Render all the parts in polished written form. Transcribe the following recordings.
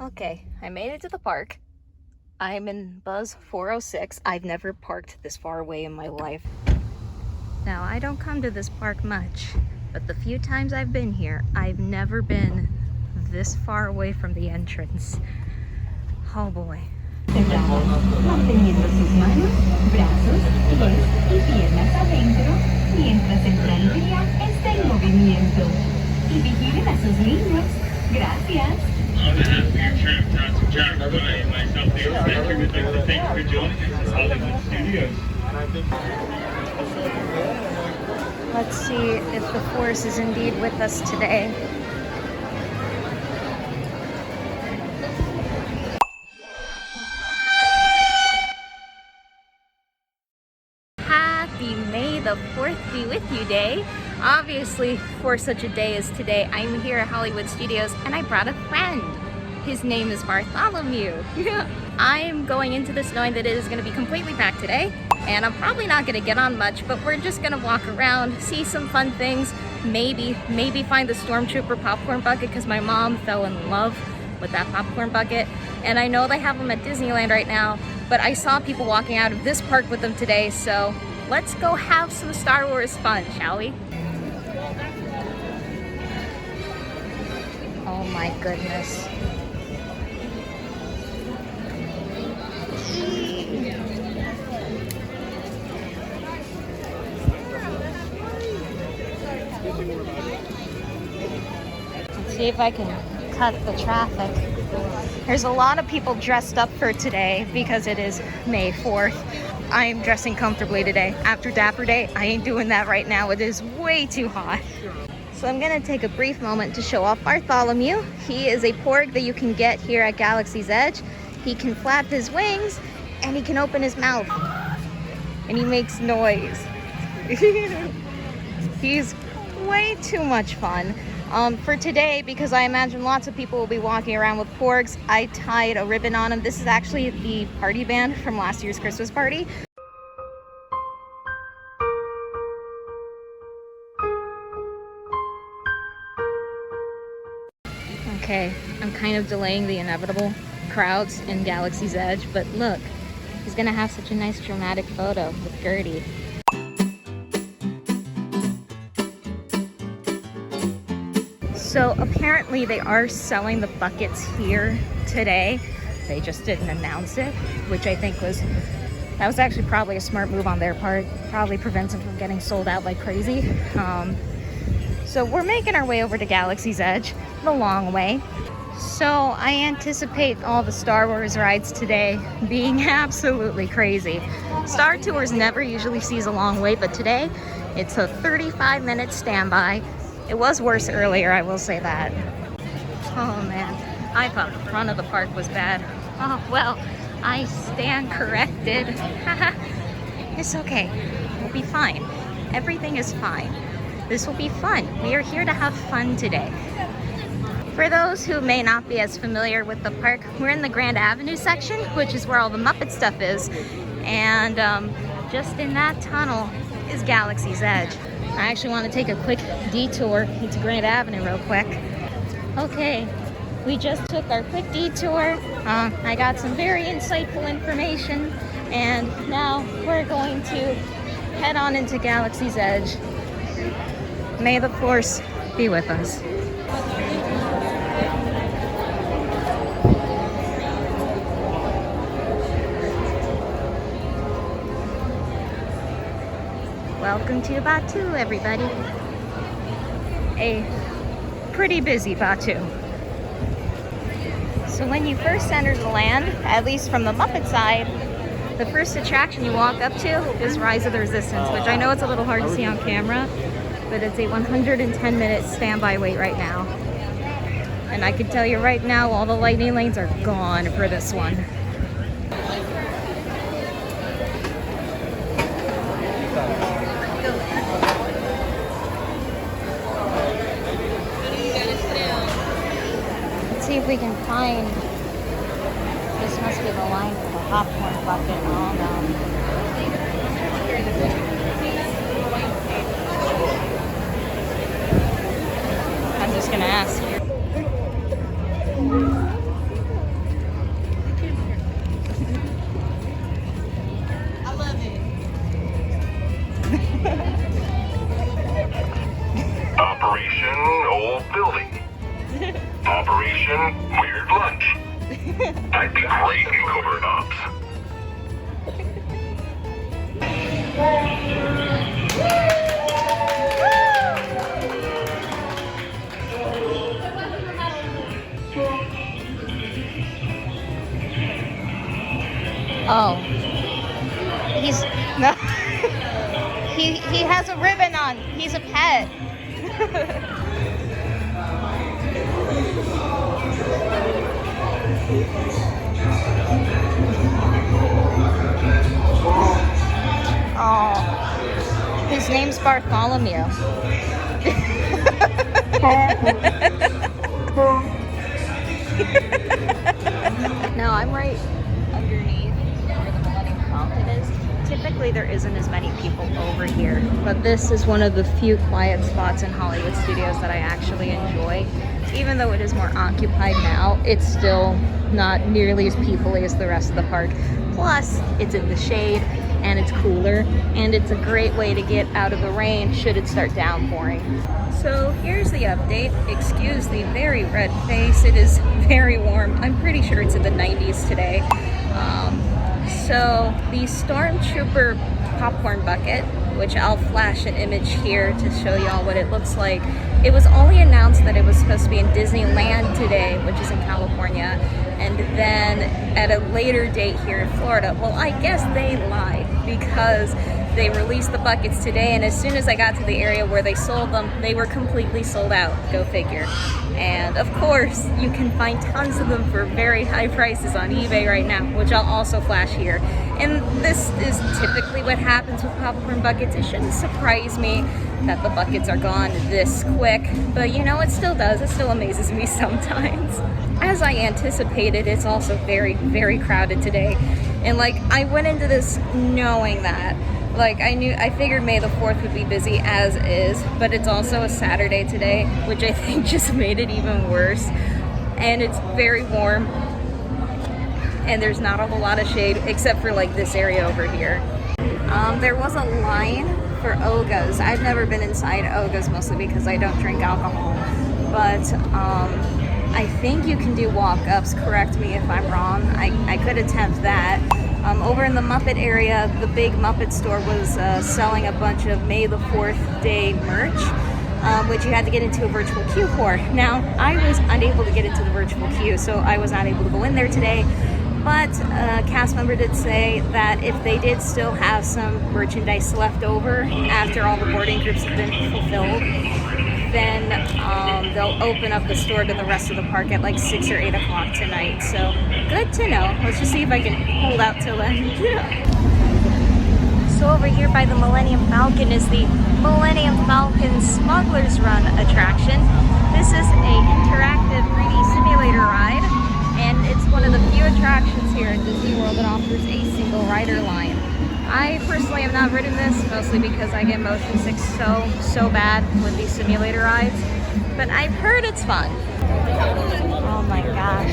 Okay, I made it to the park. I'm in Buzz 406. I've never parked this far away in my life. Now, I don't come to this park much, but the few times I've been here, I've never been this far away from the entrance. Oh boy. Manteniendo sus manos, brazos, pies y piernas adentro mientras el tranvía está en movimiento. Y vigilen a sus niños. Gracias. On behalf of your tramp task Jack, I and myself, the Director, would like to thank you for joining us at Hollywood Studios. Let's see if the Force is indeed with us today. Happy May the 4th be with you day. Obviously, for such a day as today, I'm here at Hollywood Studios and I brought a friend. His name is Bartholomew. I'm going into this knowing that it is going to be completely packed today, and I'm probably not going to get on much, but we're just going to walk around, see some fun things, maybe find the Storm Trooper popcorn bucket because my mom fell in love with that popcorn bucket, and I know they have them at Disneyland right now, but I saw people walking out of this park with them today, so let's go have some Star Wars fun, shall we? Oh my goodness. Let's see if I can cut the traffic. There's a lot of people dressed up for today because it is May 4th. I am dressing comfortably today. After Dapper Day, I ain't doing that right now. It is way too hot. So I'm gonna take a brief moment to show off Bartholomew. He is a Porg that you can get here at Galaxy's Edge. He can flap his wings and he can open his mouth. And he makes noise. He's way too much fun. For today, because I imagine lots of people will be walking around with Porgs, I tied a ribbon on him. This is actually the party band from last year's Christmas party. Okay, I'm kind of delaying the inevitable crowds in Galaxy's Edge, but look, he's gonna have such a nice dramatic photo with Gertie. So apparently they are selling the buckets here today. They just didn't announce it, which I think was actually probably a smart move on their part. Probably prevents them from getting sold out like crazy. So we're making our way over to Galaxy's Edge, the long way. So I anticipate all the Star Wars rides today being absolutely crazy. Star Tours never usually sees a long wait, but today it's a 35-minute standby. It was worse earlier, I will say that. Oh man, I thought the front of the park was bad. Oh well, I stand corrected. It's okay, we'll be fine. Everything is fine. This will be fun. We are here to have fun today. For those who may not be as familiar with the park, we're in the Grand Avenue section, which is where all the Muppet stuff is. And just in that tunnel is Galaxy's Edge. I actually want to take a quick detour into Grand Avenue real quick. Okay, we just took our quick detour. I got some very insightful information, and now we're going to head on into Galaxy's Edge. May the Force be with us. Welcome to Batuu, everybody. A pretty busy Batuu. So when you first enter the land, at least from the Muppet side, the first attraction you walk up to is Rise of the Resistance, which I know it's a little hard to see on camera, but it's a 110-minute standby wait right now. And I can tell you right now, all the lightning lanes are gone for this one. Let's see if we can find, this must be the line for the popcorn bucket. Oh no. I'm just gonna ask. Attention, weird lunch. I'd be great in covert ops. Oh. He's no. he has a ribbon on. He's a pet. Oh. His name's Bartholomew. No, I'm right underneath where the Millennium Falcon is. Typically there isn't as many people over here, but this is one of the few quiet spots in Hollywood studios that I actually enjoy. Even though it is more occupied now, it's still not nearly as people-y as the rest of the park. Plus, it's in the shade and it's cooler, and it's a great way to get out of the rain should it start downpouring. So here's the update. Excuse the very red face. It is very warm. I'm pretty sure it's in the 90s today. So the Storm Trooper popcorn bucket, which I'll flash an image here to show y'all what it looks like. It was only announced that it was supposed to be in Disneyland today, which is in California, and then at a later date here in Florida. Well, I guess they lied because they released the buckets today, and as soon as I got to the area where they sold them, they were completely sold out. Go figure. And of course, you can find tons of them for very high prices on eBay right now, which I'll also flash here. And this is typically what happens with popcorn buckets. It shouldn't surprise me that the buckets are gone this quick, but you know, it still does. It still amazes me sometimes. As I anticipated, it's also very, very crowded today. And like, I went into this knowing that. Like, I figured May the 4th would be busy as is, but it's also a Saturday today, which I think just made it even worse. And it's very warm, and there's not a whole lot of shade, except for like this area over here. There was a line for Ogas. I've never been inside Ogas, mostly because I don't drink alcohol, but I think you can do walk-ups. Correct me if I'm wrong. I could attempt that. Over in the Muppet area, the big Muppet store was selling a bunch of May the 4th day merch, which you had to get into a virtual queue for. Now, I was unable to get into the virtual queue, so I was not able to go in there today, but a cast member did say that if they did still have some merchandise left over after all the boarding groups have been fulfilled, then they'll open up the store to the rest of the park at like 6 or 8 o'clock tonight. So good to know. Let's just see if I can hold out till then. So over here by the Millennium Falcon is the Millennium Falcon Smuggler's Run attraction. This is an interactive 3D simulator ride, and it's one of the few attractions here at Disney World that offers a single rider line. I personally have not ridden this, mostly because I get motion sick so bad with these simulator rides, but I've heard it's fun. Oh my gosh.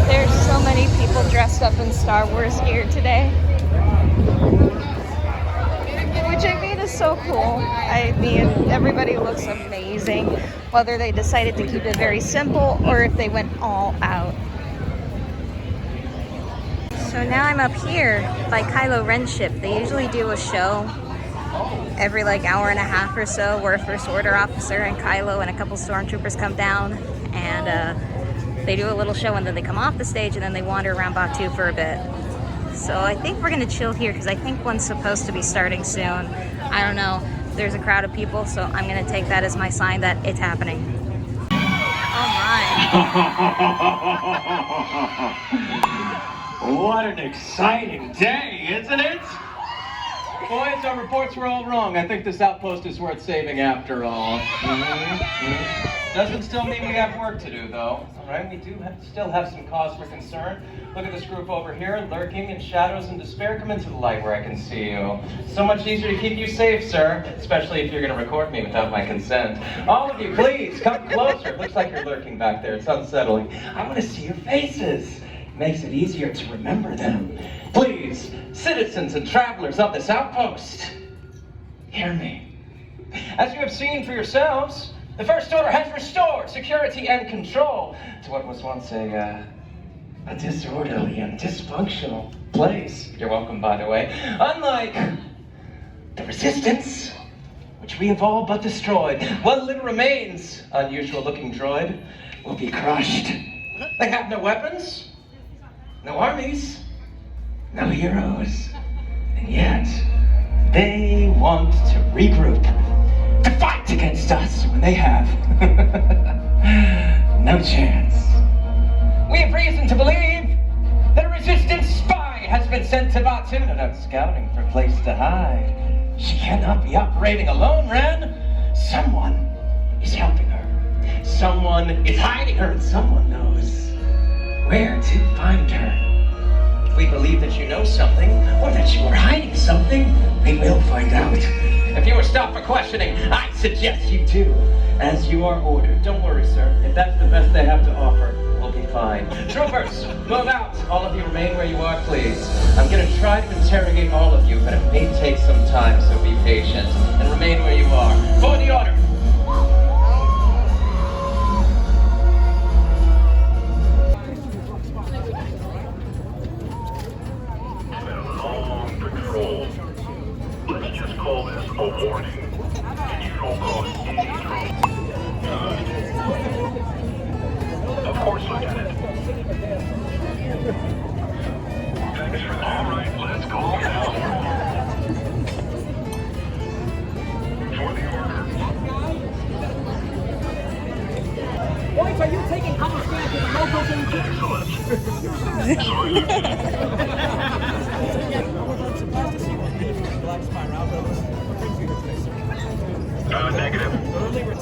There's so many people dressed up in Star Wars gear today, which I mean is so cool. I mean, everybody looks amazing, whether they decided to keep it very simple or if they went all out. So now I'm up here by Kylo Ren's ship. They usually do a show every like hour and a half or so where a First Order officer and Kylo and a couple stormtroopers come down, and they do a little show, and then they come off the stage and then they wander around Batuu for a bit. So I think we're gonna chill here because I think one's supposed to be starting soon. I don't know. There's a crowd of people, so I'm gonna take that as my sign that it's happening. Oh my. What an exciting day, isn't it? Boys, our reports were all wrong. I think this outpost is worth saving after all. Doesn't still mean we have work to do, though. All right, we do still have some cause for concern. Look at this group over here, lurking in shadows and despair. Come into the light where I can see you. So much easier to keep you safe, sir, especially if you're going to record me without my consent. All of you, please, come closer. It looks like you're lurking back there. It's unsettling. I want to see your faces. Makes it easier to remember them. Please, citizens and travelers of this outpost, hear me. As you have seen for yourselves, The First Order has restored security and control to what was once a disorderly and dysfunctional place. You're welcome, by the way. Unlike the Resistance, which we have all but destroyed, what little remains, unusual-looking droid, will be crushed. They have no weapons, no armies, no heroes, and yet they want to regroup, to fight against us when they have no chance. We have reason to believe that a Resistance spy has been sent to Batu, out scouting for a place to hide. She cannot be operating alone, Ren. Someone is helping her. Someone is hiding her, and someone knows where to find her. If we believe that you know something, or that you are hiding something, we will find out. If you were stopped for questioning, I suggest you do as you are ordered. Don't worry, sir. If that's the best they have to offer, we'll be fine. Troopers, move out. All of you remain where you are, please. I'm going to try to interrogate all of you, but it may take some time, so be patient. And remain where you are. For the order. Long patrol. Let's just call this a warning. And you don't cause any trouble. Of course, Lieutenant. Thanks for that. All right, let's go now. For the order. Boys, are you taking cover stand to the locals in the Excellent. Sorry, Lieutenant. Negative.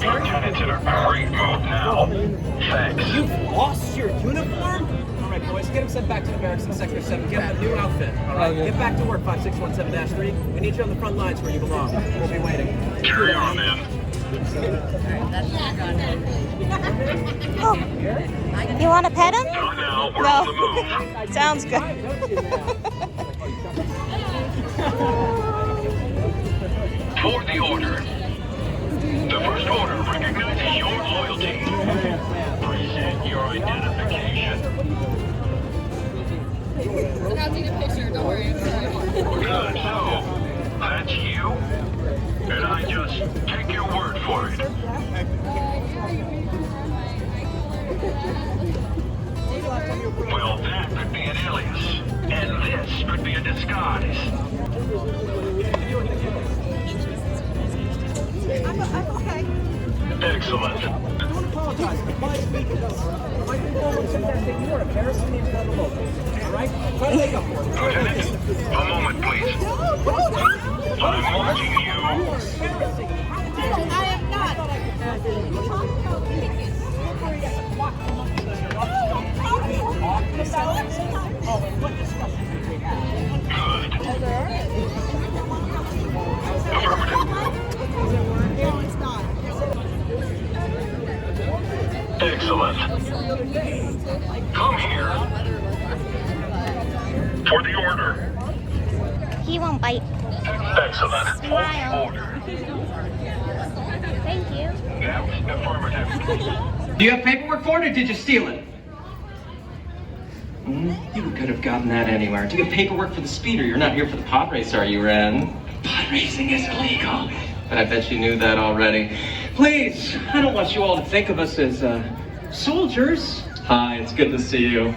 Lieutenant's in a great mood now. Thanks. You've lost your uniform? All right, boys, get him sent back to the barracks in Sector 7. Get him a new outfit, all right? Get back to work, 5617-3. We need you on the front lines where you belong. We'll be waiting. Carry on, man. Oh, you want to pet him? Not now. We're on the move. Sounds good. For the order. The First Order recognizes your loyalty. Present your identification. I'll take a picture, don't worry. Good, so that's you? And I just take your word for it. Well, that could be an alias, and this could be a disguise. I'm okay. Excellent. Don't apologize. My speaking. My people said that you were embarrassing me in front of the locals. All right? Try to make up for it. Lieutenant, a moment, please. I'm watching you. I am not. Good. No, it's not. Excellent. Come here. For the order. He won't bite. Excellent. Smile. Order. Thank you. Affirmative. Do you have paperwork for it, or did you steal it? You could have gotten that anywhere. Do you have paperwork for the speeder? You're not here for the pod race, are you, Ren? Pod racing is illegal. But I bet you knew that already. Please, I don't want you all to think of us as, soldiers. Hi, it's good to see you.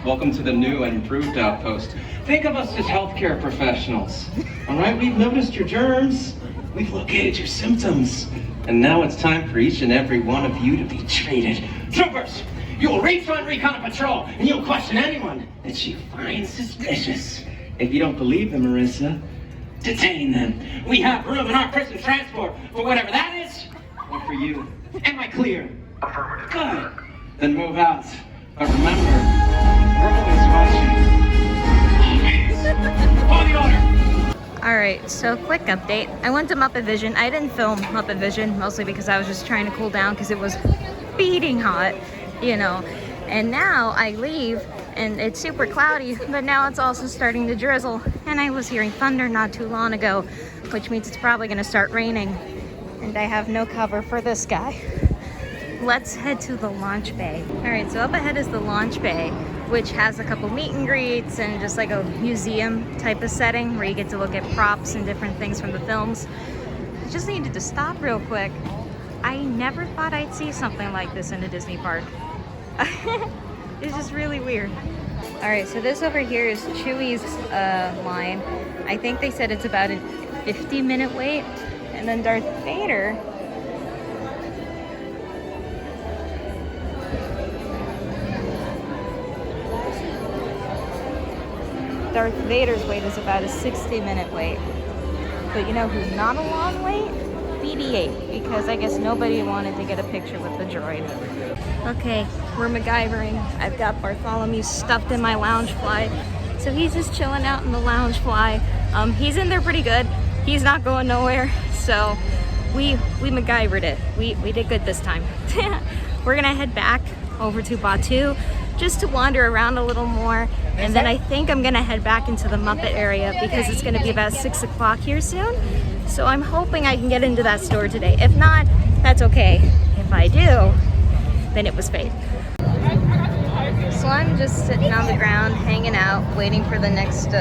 Welcome to the new and improved outpost. Think of us as healthcare professionals. All right, we've noticed your germs. We've located your symptoms. And now it's time for each and every one of you to be treated. Troopers, you will refund recon and patrol, and you'll question anyone that you find suspicious. If you don't believe them, Marissa, detain them. We have room in our prison transport for whatever that is, or for you. Am I clear? Affirmative. Good. Then move out. But remember, we're always watching. Always. For the order. Alright, so quick update. I went to Muppet Vision. I didn't film Muppet Vision, mostly because I was just trying to cool down because it was beating hot, you know. And now I leave and it's super cloudy, but now it's also starting to drizzle. And I was hearing thunder not too long ago, which means it's probably going to start raining And I have no cover for this guy. Let's head to the launch bay. All right, so up ahead is the launch bay, which has a couple meet and greets and just like a museum type of setting where you get to look at props and different things from the films. I just needed to stop real quick. I never thought I'd see something like this in a Disney park. It's just really weird. All right, so this over here is Chewie's line. I think they said it's about a 50-minute wait. And then Darth Vader, Vader's wait is about a 60-minute wait. But you know who's not a long wait? BB-8, because I guess nobody wanted to get a picture with the droid. Okay, we're MacGyvering. I've got Bartholomew stuffed in my lounge fly. So he's just chilling out in the lounge fly. He's in there pretty good. He's not going nowhere. So we MacGyvered it. We did good this time. We're gonna head back over to Batuu just to wander around a little more. And then I think I'm gonna head back into the Muppet area because it's gonna be about 6 o'clock here soon. So I'm hoping I can get into that store today. If not, that's okay. If I do, then it was fate. So I'm just sitting on the ground, hanging out, waiting for the next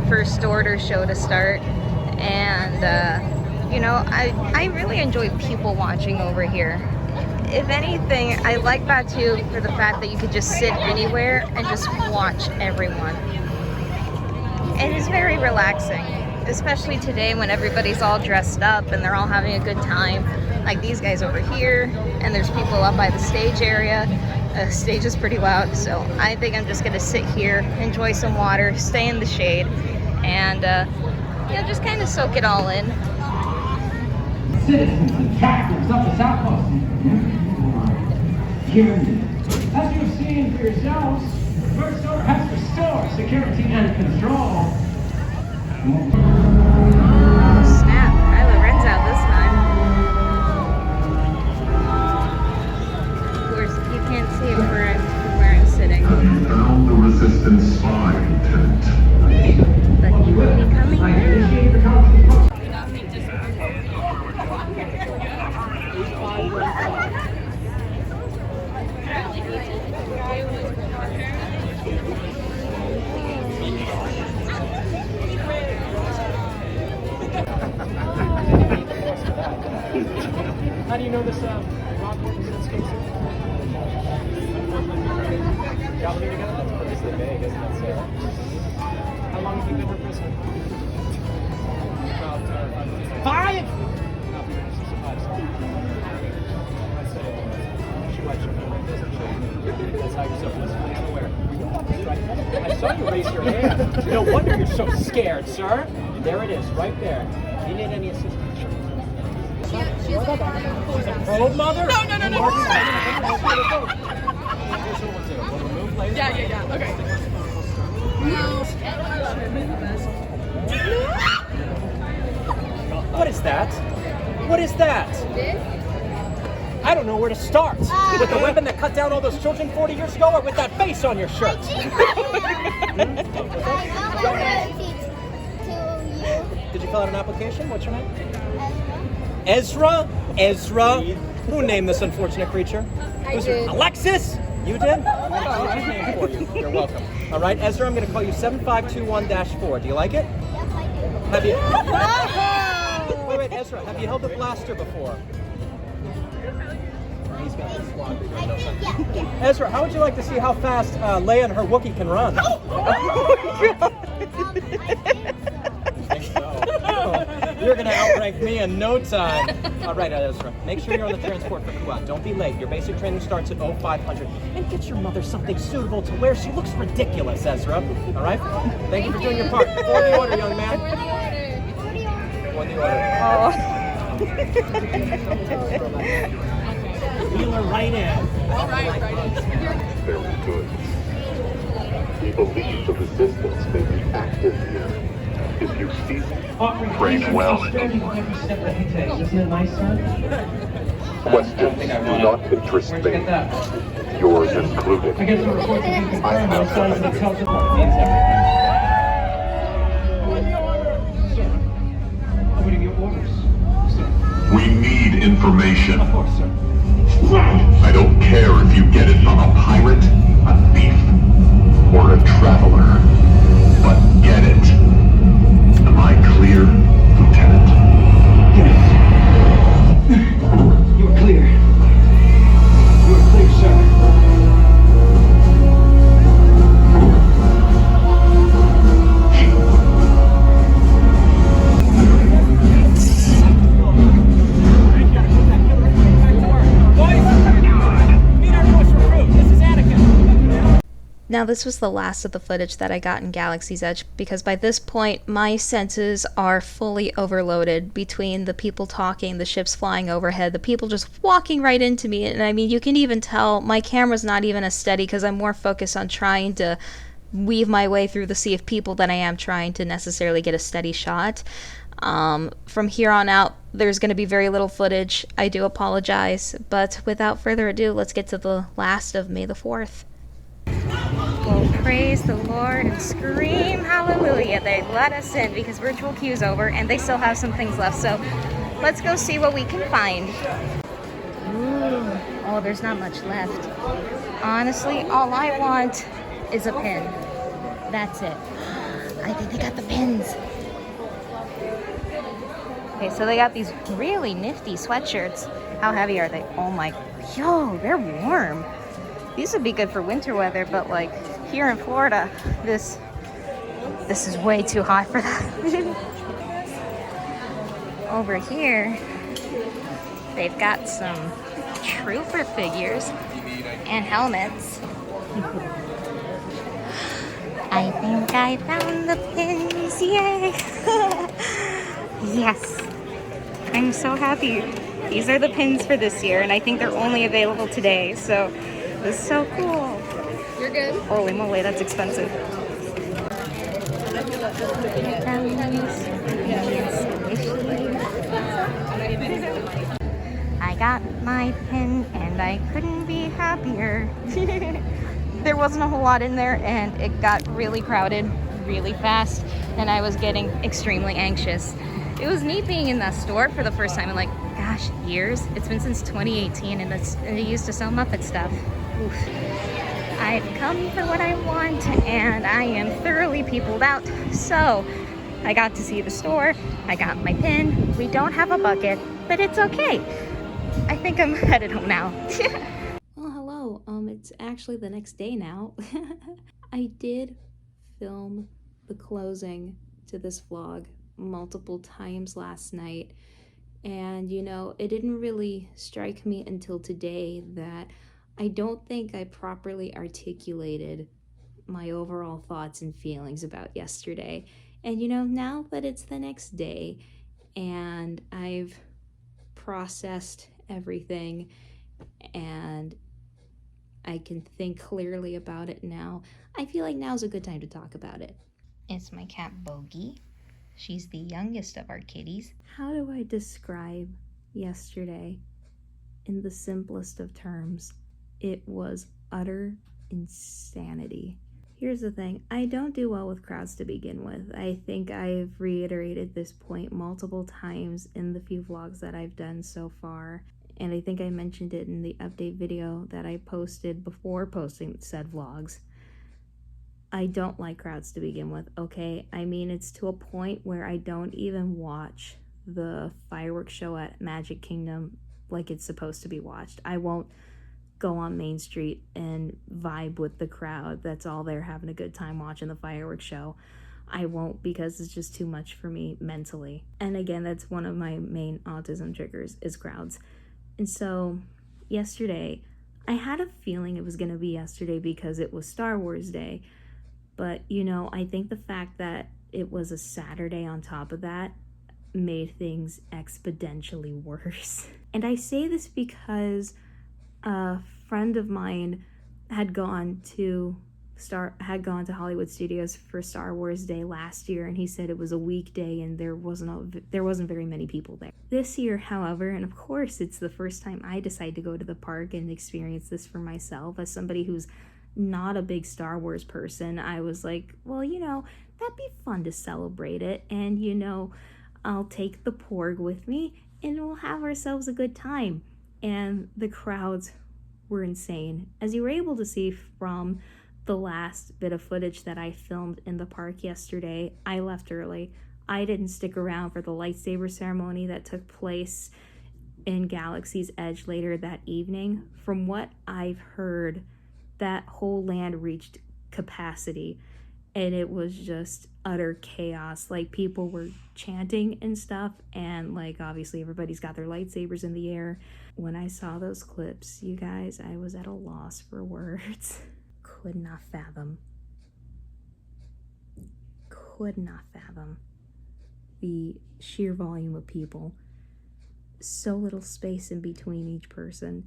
First Order show to start. And you know, I really enjoy people watching over here. If anything, I like Batuu for the fact that you could just sit anywhere and just watch everyone. And it's very relaxing, especially today when everybody's all dressed up and they're all having a good time. Like these guys over here, and there's people up by the stage area. The stage is pretty loud, so I think I'm just gonna sit here, enjoy some water, stay in the shade, and you know, just kind of soak it all in. Citizens and travelers up the South Coast. Here, as you've seen for yourselves, the First Order has restored security and control. Oh snap, Kylo Ren's out this time. Of course, you can't see it where I'm sitting. Have you found the Resistance spy, Lieutenant? But he will be coming now. How do you know this rock work is in space? Y'all been together? That's purposely vague, isn't it, Sarah? How long have you been her prisoner? About 5! No, she's a 5, sorry. I said it. She likes your family, doesn't she? That's how you're supposed to be unaware. I saw you raise your hand. No wonder you're so scared, sir. There it is, right there. Do you need any assistance? She's a probe mother? No. Yeah. Okay. What is that? What is that? I don't know where to start. With the weapon that cut down all those children 40 years ago, or with that face on your shirt? Did you fill out an application? What's your name? Ezra? Who named this unfortunate creature? I did. Alexis? You did? I'll change your name for you. You're welcome. All right, Ezra, I'm going to call you 7521-4. Do you like it? Yes, I do. Have you... Wait, Ezra, have you held a blaster before? He's got this one. Yeah. Ezra, how would you like to see how fast Leia and her Wookiee can run? You're gonna outrank me in no time. All right, Ezra, make sure you're on the transport for Kuat. Don't be late. Your basic training starts at 0500. And get your mother something suitable to wear. She looks ridiculous, Ezra. All right? Thank you for doing your part. For the order, young man. For the order. Oh. Wheel her right in. All right. Very good. We believe the Resistance may be active here. If you see train well. Isn't it nice, sir? Questions do not interest Where'd you get me. that? Yours included. I guess the reports have been I confirmed. have Those signs one. that tells us what means everything. Sir, what are your orders, sir? We information. Of course, sir. I don't care if you get it from a pirate, a thief, or a traveler. But get it. Am I clear, Lieutenant? Yes. You are clear. You are clear, sir. Now this was the last of the footage that I got in Galaxy's Edge, because by this point my senses are fully overloaded between the people talking, the ships flying overhead, the people just walking right into me, and I mean you can even tell my camera's not even as steady because I'm more focused on trying to weave my way through the sea of people than I am trying to necessarily get a steady shot. From here on out there's going to be very little footage. I do apologize, but without further ado, let's get to the last of May the 4th. Well, praise the Lord and scream hallelujah. They let us in because virtual queue's over and they still have some things left. So let's go see what we can find. Ooh. Oh, there's not much left. Honestly, all I want is a pin. That's it. I think they got the pins. Okay, so they got these really nifty sweatshirts. How heavy are they? Oh my, yo, they're warm. These would be good for winter weather, but like here in Florida, this is way too hot for that. Over here, they've got some trooper figures and helmets. I think I found the pins, yay! Yes, I'm so happy. These are the pins for this year, and I think they're only available today, so this is so cool. You're good. Holy moly, that's expensive. I got my pin and I couldn't be happier. There wasn't a whole lot in there and it got really crowded really fast and I was getting extremely anxious. It was neat being in that store for the first time in like, gosh, years. It's been since 2018 and they used to sell Muppet stuff. Oof. I've come for what I want and I am thoroughly peopled out. So I got to see the store, I got my pin. We don't have a bucket, but it's okay. I think I'm headed home now. Well, hello. It's actually the next day now. I did film the closing to this vlog multiple times last night. And you know, it didn't really strike me until today that I don't think I properly articulated my overall thoughts and feelings about yesterday. And you know, now that it's the next day and I've processed everything and I can think clearly about it now, I feel like now's a good time to talk about it. It's my cat Bogey. She's the youngest of our kitties. How do I describe yesterday in the simplest of terms? It was utter insanity. Here's the thing, I don't do well with crowds to begin with. I think I've reiterated this point multiple times in the few vlogs that I've done so far. And I think I mentioned it in the update video that I posted before posting said vlogs. I don't like crowds to begin with, okay? I mean, it's to a point where I don't even watch the fireworks show at Magic Kingdom like it's supposed to be watched. I won't go on Main Street and vibe with the crowd that's all there having a good time watching the fireworks show. I won't, because it's just too much for me mentally. And again, that's one of my main autism triggers is crowds. And so yesterday, I had a feeling it was going to be yesterday because it was Star Wars Day. But, you know, I think the fact that it was a Saturday on top of that made things exponentially worse. And I say this because a friend of mine had gone to Hollywood Studios for Star Wars Day last year, and he said it was a weekday and there wasn't very many people there. This year, however, and of course it's the first time I decide to go to the park and experience this for myself as somebody who's not a big Star Wars person, I was like, well, you know, that'd be fun to celebrate it, and you know, I'll take the Porg with me and we'll have ourselves a good time. And the crowds were insane. As you were able to see from the last bit of footage that I filmed in the park yesterday, I left early. I didn't stick around for the lightsaber ceremony that took place in Galaxy's Edge later that evening. From what I've heard, that whole land reached capacity, and it was just utter chaos. Like, people were chanting and stuff, and like obviously everybody's got their lightsabers in the air. When I saw those clips, you guys, I was at a loss for words. Could not fathom the sheer volume of people. So little space in between each person,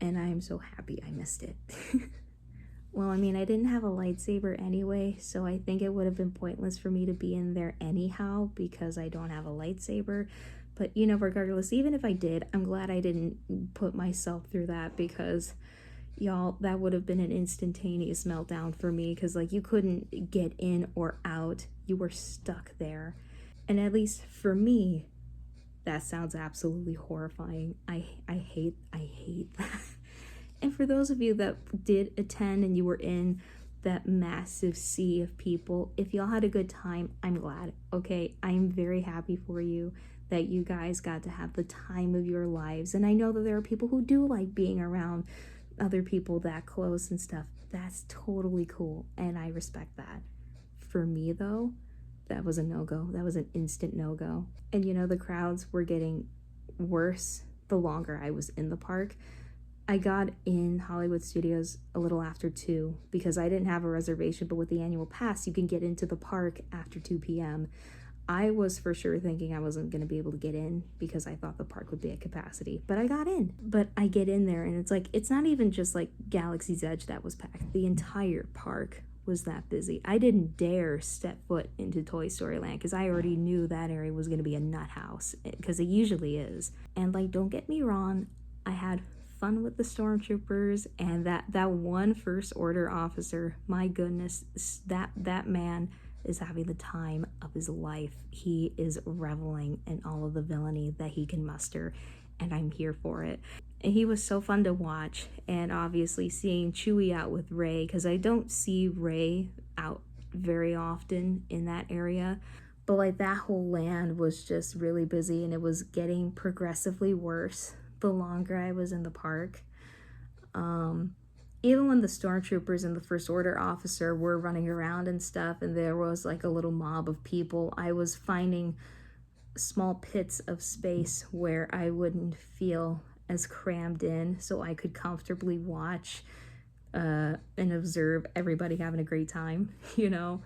and I am so happy I missed it. Well, I mean, I didn't have a lightsaber anyway, so I think it would have been pointless for me to be in there anyhow because I don't have a lightsaber. But, you know, regardless, even if I did, I'm glad I didn't put myself through that, because, y'all, that would have been an instantaneous meltdown for me, because, like, you couldn't get in or out. You were stuck there. And at least for me, that sounds absolutely horrifying. I hate that. And for those of you that did attend and you were in that massive sea of people, if y'all had a good time, I'm glad. Okay, I'm very happy for you that you guys got to have the time of your lives. And I know that there are people who do like being around other people that close and stuff. That's totally cool, and I respect that. For me though, that was a no-go. That was an instant no-go. And you know, the crowds were getting worse the longer I was in the park. I got in Hollywood Studios a little after 2 because I didn't have a reservation, but with the annual pass, you can get into the park after 2 p.m. I was for sure thinking I wasn't going to be able to get in because I thought the park would be at capacity, but I got in. But I get in there and it's like, it's not even just like Galaxy's Edge that was packed. The entire park was that busy. I didn't dare step foot into Toy Story Land because I already knew that area was going to be a nut house, because it usually is. And like, don't get me wrong, I had fun with the Storm Troopers, and that one First Order officer, my goodness, that man is having the time of his life. He is reveling in all of the villainy that he can muster, and I'm here for it. And he was so fun to watch, and obviously seeing Chewie out with Rey, because I don't see Rey out very often in that area, but like that whole land was just really busy, and it was getting progressively worse the longer I was in the park. Even when the stormtroopers and the First Order officer were running around and stuff, and there was like a little mob of people, I was finding small pits of space where I wouldn't feel as crammed in, so I could comfortably watch and observe everybody having a great time. You know,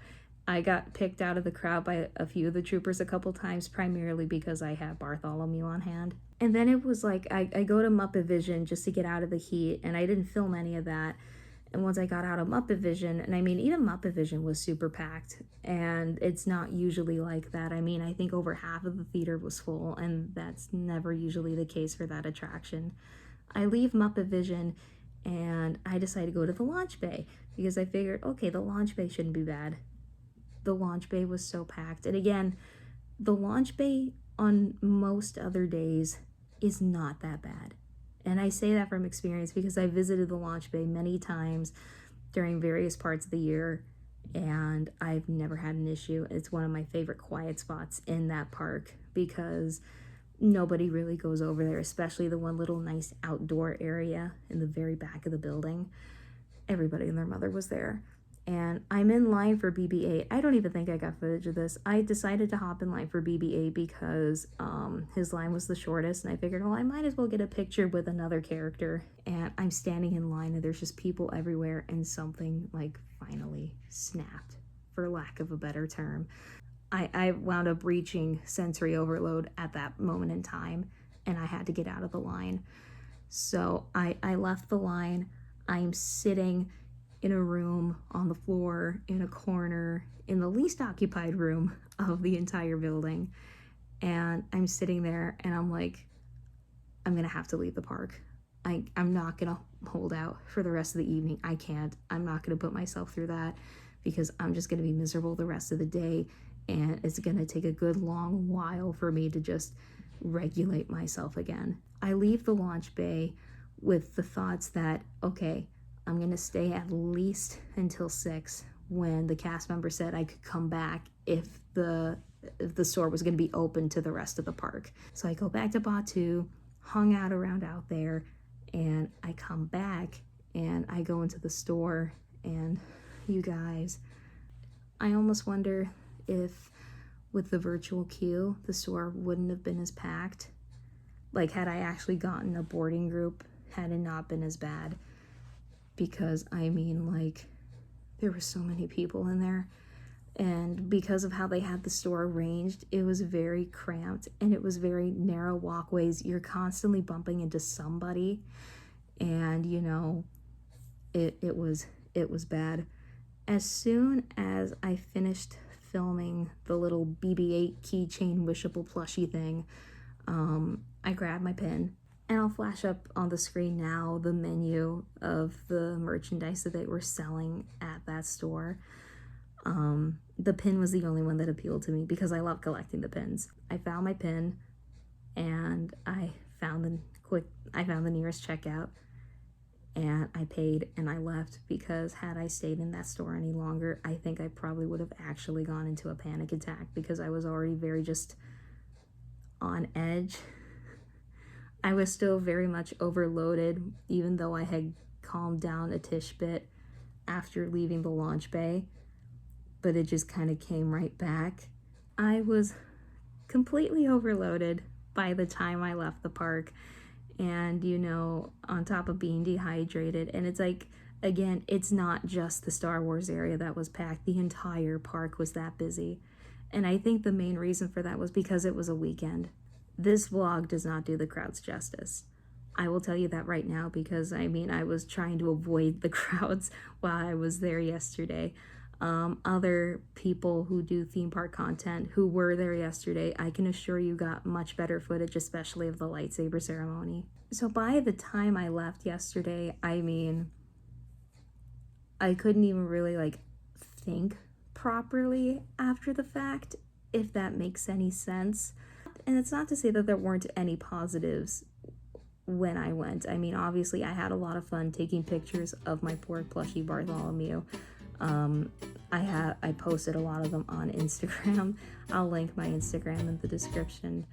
I got picked out of the crowd by a few of the troopers a couple times, primarily because I had Bartholomew on hand. And then it was like, I go to Muppet Vision just to get out of the heat, and I didn't film any of that. And once I got out of Muppet Vision, and I mean, even Muppet Vision was super packed, and it's not usually like that. I mean, I think over half of the theater was full, and that's never usually the case for that attraction. I leave Muppet Vision, and I decide to go to the launch bay, because I figured, okay, the launch bay shouldn't be bad. The launch bay was so packed. And again, the launch bay on most other days is not that bad. And I say that from experience because I visited the launch bay many times during various parts of the year, and I've never had an issue. It's one of my favorite quiet spots in that park because nobody really goes over there, especially the one little nice outdoor area in the very back of the building. Everybody and their mother was there. And I'm in line for BB-8. I don't even think I got footage of this. I decided to hop in line for BB-8 because his line was the shortest, and I figured, well, I might as well get a picture with another character. And I'm standing in line, and there's just people everywhere, and something like finally snapped, for lack of a better term. I wound up reaching sensory overload at that moment in time, and I had to get out of the line. So I left the line. I'm sitting in a room on the floor, in a corner, in the least occupied room of the entire building. And I'm sitting there and I'm like, I'm gonna have to leave the park. I'm not gonna hold out for the rest of the evening. I can't. I'm not gonna put myself through that because I'm just gonna be miserable the rest of the day. and it's gonna take a good long while for me to just regulate myself again. I leave the launch bay with the thoughts that, okay, I'm gonna stay at least until 6, when the cast member said I could come back if the store was gonna be open to the rest of the park. So I go back to Batu, hung out around out there, and I come back and I go into the store, and you guys, I almost wonder if with the virtual queue, the store wouldn't have been as packed. Like, had I actually gotten a boarding group, had it not been as bad. Because, I mean, like, there were so many people in there. And because of how they had the store arranged, it was very cramped and it was very narrow walkways. You're constantly bumping into somebody. And, you know, it was bad. As soon as I finished filming the little BB-8 keychain wishable plushie thing, I grabbed my pin, and I'll flash up on the screen now the menu of the merchandise that they were selling at that store. The pin was the only one that appealed to me because I love collecting the pins. I found my pin, and I found the nearest checkout, and I paid and I left, because had I stayed in that store any longer, I think I probably would have actually gone into a panic attack, because I was already very just on edge. I was still very much overloaded, even though I had calmed down a tish bit after leaving the launch bay, but it just kind of came right back. I was completely overloaded by the time I left the park, and, you know, on top of being dehydrated. And it's like, again, it's not just the Star Wars area that was packed. The entire park was that busy. And I think the main reason for that was because it was a weekend. This vlog does not do the crowds justice. I will tell you that right now, because, I mean, I was trying to avoid the crowds while I was there yesterday. Other people who do theme park content who were there yesterday, I can assure you, got much better footage, especially of the lightsaber ceremony. So by the time I left yesterday, I mean, I couldn't even really like think properly after the fact, if that makes any sense. And it's not to say that there weren't any positives when I went. I mean, obviously I had a lot of fun taking pictures of my Porg plushie Bartholomew. I posted a lot of them on Instagram. I'll link my Instagram in the description.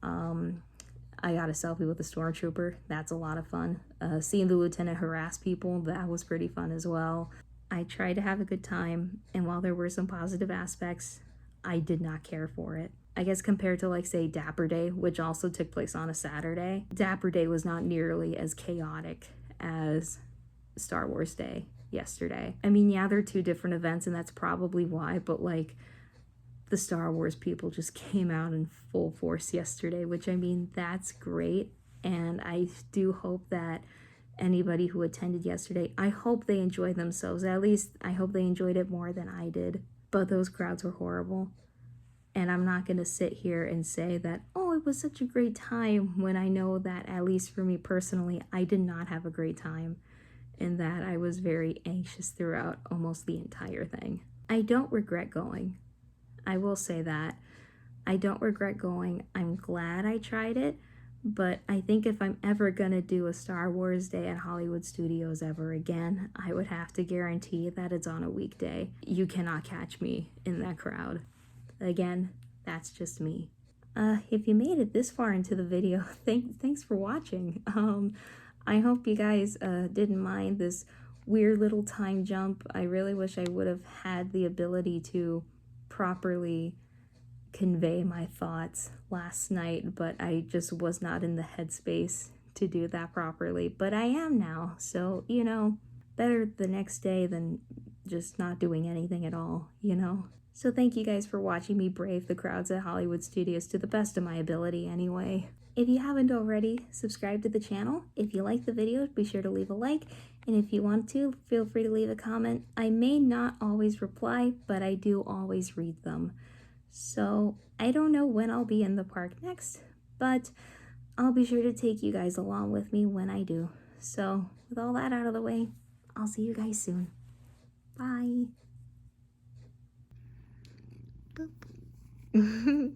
I got a selfie with the Storm Trooper. That's a lot of fun. Seeing the lieutenant harass people, that was pretty fun as well. I tried to have a good time, and while there were some positive aspects, I did not care for it. I guess compared to, like, say, Dapper Day, which also took place on a Saturday, Dapper Day was not nearly as chaotic as Star Wars Day yesterday. I mean, yeah, they're two different events, and that's probably why, but, like, the Star Wars people just came out in full force yesterday, which, I mean, that's great. And I do hope that anybody who attended yesterday, I hope they enjoyed themselves. At least I hope they enjoyed it more than I did. But those crowds were horrible. And I'm not going to sit here and say that, oh, it was such a great time, when I know that, at least for me personally, I did not have a great time, and that I was very anxious throughout almost the entire thing. I don't regret going. I will say that. I don't regret going. I'm glad I tried it, but I think if I'm ever gonna do a Star Wars Day at Hollywood Studios ever again, I would have to guarantee that it's on a weekday. You cannot catch me in that crowd. Again, that's just me. If you made it this far into the video, thanks for watching. I hope you guys didn't mind this weird little time jump. I really wish I would have had the ability to properly convey my thoughts last night, but I just was not in the headspace to do that properly. But I am now, so, you know, better the next day than just not doing anything at all, you know? So thank you guys for watching me brave the crowds at Hollywood Studios to the best of my ability anyway. If you haven't already, subscribe to the channel. If you like the video, be sure to leave a like. And if you want to, feel free to leave a comment. I may not always reply, but I do always read them. So I don't know when I'll be in the park next, but I'll be sure to take you guys along with me when I do. So with all that out of the way, I'll see you guys soon. Bye. boop.